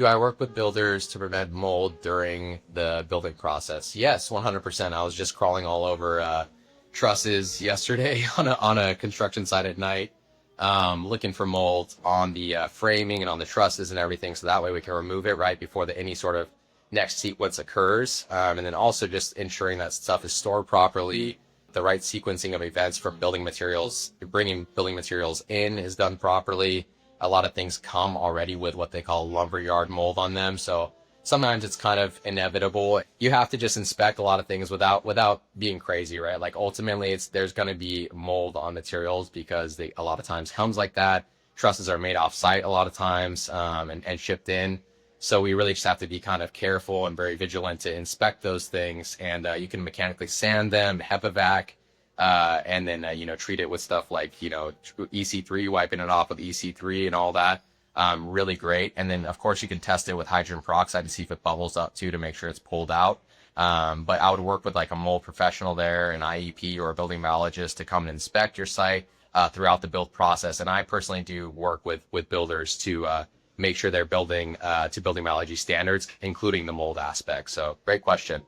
Do I work with builders to prevent mold during the building process? Yes, 100%. I was just crawling all over trusses yesterday on a construction site at night, looking for mold on the framing and on the trusses and everything. So that way we can remove it right before any sort of next sequence occurs. And then also just ensuring that stuff is stored properly, the right sequencing of events from building materials, bringing building materials in is done properly. A lot of things come already with what they call lumberyard mold on them. So sometimes it's kind of inevitable. You have to just inspect a lot of things without being crazy, right? Like ultimately there's going to be mold on materials because a lot of times comes like that. Trusses are made off site a lot of times, and shipped in. So we really just have to be kind of careful and very vigilant to inspect those things. And you can mechanically sand them, HEPA-vac, and then treat it with stuff like EC3, wiping it off with EC3 and all that. Really great. And then of course you can test it with hydrogen peroxide to see if it bubbles up too, to make sure it's pulled out. But I would work with like a mold professional there, an IEP or a building biologist, to come and inspect your site throughout the build process. And I personally do work with builders to make sure they're building to building biology standards, including the mold aspect. So great question.